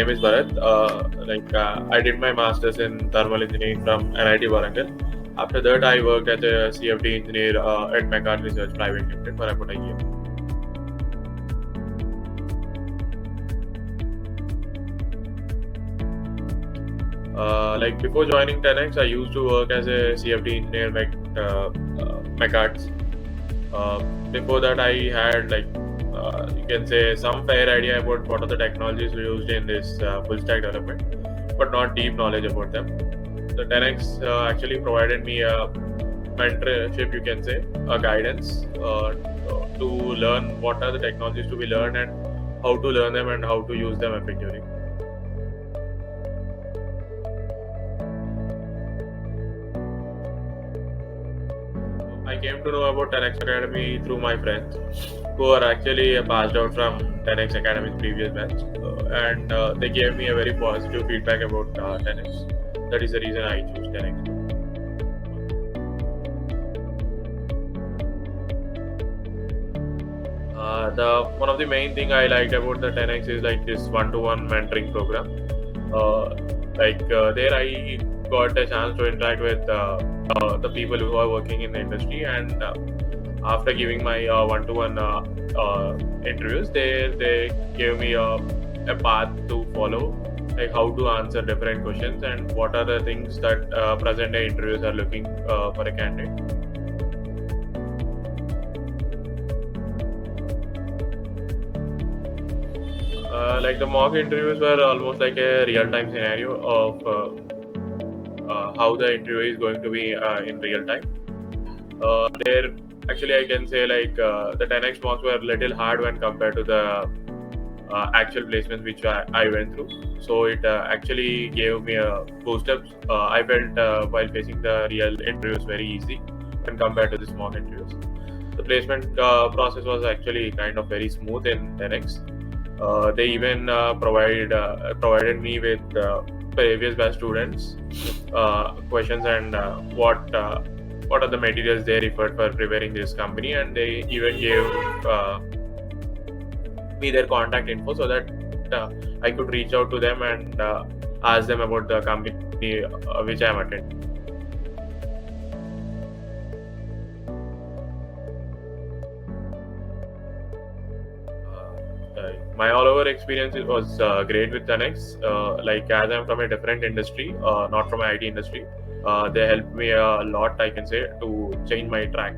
name is Bharath. I did my master's in thermal engineering from NIT Warangal. After that, I worked as a CFD engineer at McCart Research Private Limited for about a year. Before joining 10x, I used to work as a CFD engineer at McCart's. Before that, I had you can say some fair idea about what are the technologies used in this full stack development, but not deep knowledge about them. The 10x actually provided me a mentorship, you can say, a guidance to learn what are the technologies to be learned and how to learn them and how to use them effectively. I came to know about 10x Academy through my friends who are actually passed out from 10x Academy's previous batch, and they gave me a very positive feedback about 10x. That is the reason I chose 10x. One of the main thing I liked about the 10x is this one-to-one mentoring program. There I got a chance to interact with the people who are working in the industry, and after giving my one-to-one interviews, they gave me a path to follow, like how to answer different questions and what are the things that present day interviews are looking for a candidate. The mock interviews were almost like a real-time scenario of how the interview is going to be in real time. There, actually, I can say the 10x mocks were a little hard when compared to the actual placements which I went through. So it actually gave me a boost up. I felt while facing the real interviews very easy when compared to the mock interviews. The placement process was actually kind of very smooth in 10x. They even provided me with previous batch students questions and what are the materials they referred for preparing this company, and they even gave me their contact info so that I could reach out to them and ask them about the company which I am attending. My all-over experience was great with 10x. As I'm from a different industry, not from an IT industry, they helped me a lot, I can say, to change my track.